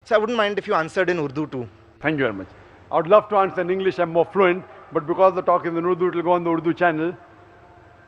So I wouldn't mind if you answered in Urdu too. Thank you very much. I would love to answer in English. I'm more fluent, but because the talk is in Urdu, it will go on the Urdu channel.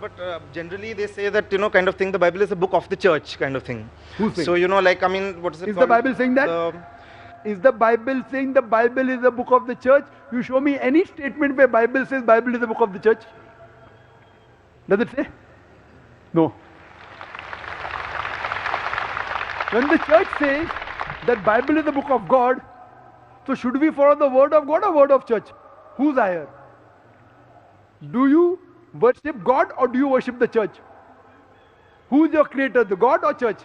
But generally they say that, kind of thing, the Bible is a book of the church kind of thing. Who's saying? So, like, I mean, what is it Is called? the Bible saying that? Is the Bible saying the Bible is a book of the church? You show me any statement where Bible says Bible is a book of the church. Does it say? No. When the church says that Bible is the book of God, so should we follow the word of God or word of church? Who's higher? Do you worship God or do you worship the church? Who is your creator, the God or church?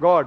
God.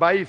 22,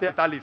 43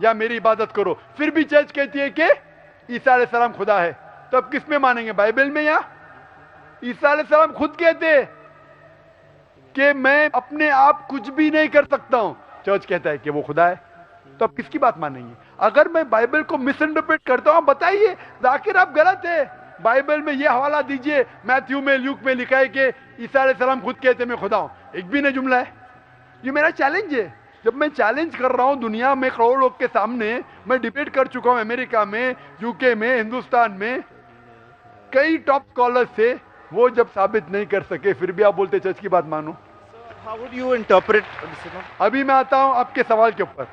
یا میری عبادت کرو. پھر بھی church کہتی ہے کہ عیسیٰ علیہ السلام خدا ہے. تو اب کس میں مانیں گے, بائبل میں یا عیسیٰ علیہ السلام خود کہتے کہ میں اپنے آپ کچھ بھی نہیں کر سکتا ہوں, چرچ کہتا ہے کہ وہ خدا ہے. تو اب کس کی بات مانیں گے؟ اگر میں بائبل کو مس انٹرپریٹ کرتا ہوں بتائیے, ذاکر آپ غلط ہے. بائبل میں یہ حوالہ دیجئے, میتھیو میں, لیوک میں لکھا ہے کہ عیسیٰ علیہ السلام خود کہتے میں خدا ہوں. ایک بھی نہیں جملہ ہے. یہ میرا چیلنج ہے. جب میں چیلنج کر رہا ہوں دنیا میں کروڑوں لوگ کے سامنے, میں ڈیبیٹ کر چکا ہوں امریکہ میں, یو کے میں, ہندوستان میں, کئی ٹاپ اسکالرز سے, وہ جب ثابت نہیں کر سکے پھر بھی آپ بولتے چرچ کی بات مانو. How would you interpret? ابھی میں آتا ہوں آپ کے سوال کے اوپر,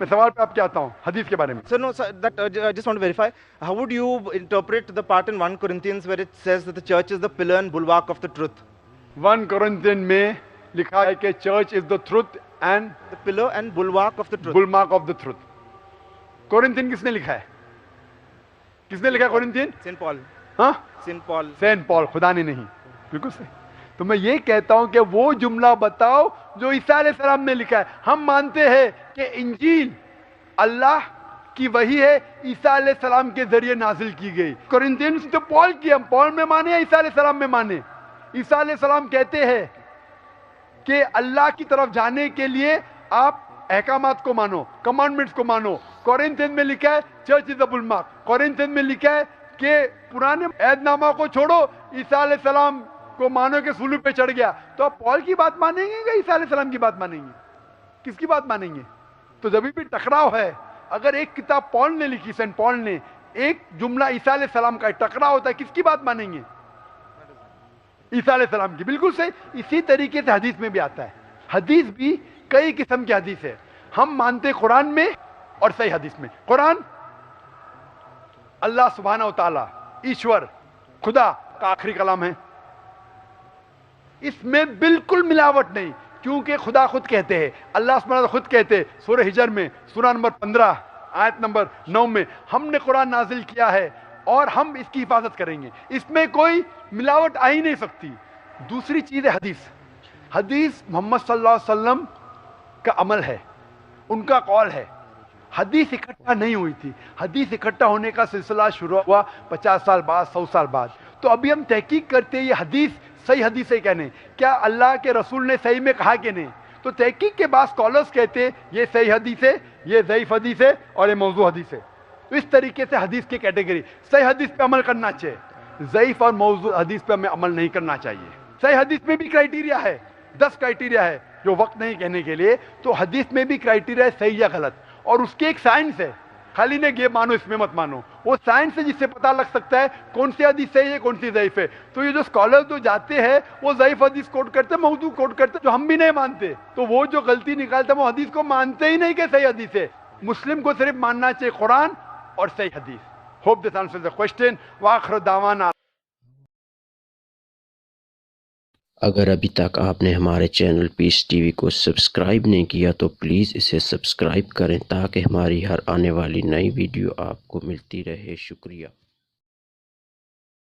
میں سوال پہ آپ کے آتا ہوں حدیث کے بارے میں. So no, sir, that I just want to verify. How would you interpret the part in 1 Corinthians where it says that the church is the pillar and bulwark of the truth? 1 Corinthians میں لکھا ہے کہ church is the truth and The pillar and bulwark of the truth. Bulwark of the truth. Corinthian کس نے لکھا ہے؟ کس نے لکھا ہے کورنتھین؟ Saint Paul. ہاں, Saint Paul. سینٹ پال, خدا نے نہیں. بالکل صحیح. تو میں یہ کہتا ہوں کہ وہ جملہ بتاؤ جو عیسیٰ علیہ السلام نے لکھا ہے. ہم مانتے ہیں کہ انجیل اللہ کی وحی ہے, عیسیٰ علیہ السلام کے ذریعے نازل کی گئی. کورنتھینس تو پال کی, ہم پال میں مانے یا عیسیٰ علیہ السلام میں مانے؟ عیسیٰ علیہ السلام کہتے ہیں کہ اللہ کی طرف جانے کے لیے آپ احکامات کو مانو, کمانڈمنٹس کو مانو. کورنتھین میں لکھا ہے چرچ از دا بلمارک. کورنتھین میں لکھا ہے کہ پرانے عہد نامہ کو چھوڑو, عیسیٰ علیہ السلام کو مانو کہ صلیب پہ چڑھ گیا. تو آپ پال کی بات مانیں گے یا عیسیٰ علیہ السلام کی بات مانیں گے؟ کس کی بات مانیں گے؟ تو جب بھی ٹکراؤ ہے, اگر ایک کتاب پال نے لکھی, سینٹ پال نے, ایک جملہ عیسیٰ علیہ السلام کا ٹکراؤ ہوتا ہے, کس کی بات مانیں گے؟ عیسیٰ علیہ السلام کی. بالکل صحیح. اسی طریقے سے حدیث میں بھی آتا ہے. حدیث بھی کئی قسم کی حدیث ہے. ہم مانتے قرآن میں اور صحیح حدیث میں. قرآن اللہ سبحانہ و تعالی, ایشور, خدا کا آخری کلام ہے. اس میں بالکل ملاوٹ نہیں, کیونکہ خدا خود کہتے ہیں, اللہ سبحانہ خود کہتے ہیں سورہ ہجر میں, سورہ نمبر 15 آیت نمبر 9 میں, ہم نے قرآن نازل کیا ہے اور ہم اس کی حفاظت کریں گے. اس میں کوئی ملاوٹ آ ہی نہیں سکتی. دوسری چیز ہے حدیث. حدیث محمد صلی اللہ علیہ وسلم کا عمل ہے, ان کا قول ہے. حدیث اکٹھا نہیں ہوئی تھی. حدیث اکٹھا ہونے کا سلسلہ شروع ہوا 50 سال بعد, 100 سال بعد. تو ابھی ہم تحقیق کرتے ہیں یہ حدیث صحیح حدیث ہے کیا نہیں, کیا اللہ کے رسول نے صحیح میں کہا کہ نہیں. تو تحقیق کے بعد اسکالرس کہتے ہیں یہ صحیح حدیث ہے, یہ ضعیف حدیث ہے اور یہ موضوع حدیث ہے. تو اس طریقے سے حدیث کی کیٹیگری, صحیح حدیث پہ عمل کرنا چاہیے, ضعیف اور موضوع حدیث پہ ہمیں عمل نہیں کرنا چاہیے. صحیح حدیث میں بھی کرائٹیریا ہے, 10 کرائٹیریا ہے جو وقت نہیں کہنے کے لیے. تو حدیث میں بھی کرائٹیریا ہے صحیح یا غلط, اور اس کی ایک سائنس ہے. خالی نے یہ مانو اس میں مت مانو, وہ سائنس ہے جس سے پتہ لگ سکتا ہے کون سی حدیث صحیح ہے کون سی ضعیف ہے. تو یہ جو اسکالر جو جاتے ہیں وہ ضعیف حدیث کوٹ کرتے, موضوع کوٹ کرتے, جو ہم بھی نہیں مانتے. تو وہ جو غلطی نکالتے ہیں وہ حدیث کو مانتے ہی نہیں کہ صحیح حدیث ہے. مسلم کو صرف ماننا چاہیے قرآن اور صحیح حدیث. Hope this answers the question. وآخر دعوانا. اگر ابھی تک آپ نے ہمارے چینل پیس ٹی وی کو سبسکرائب نہیں کیا تو پلیز اسے سبسکرائب کریں تاکہ ہماری ہر آنے والی نئی ویڈیو آپ کو ملتی رہے. شکریہ.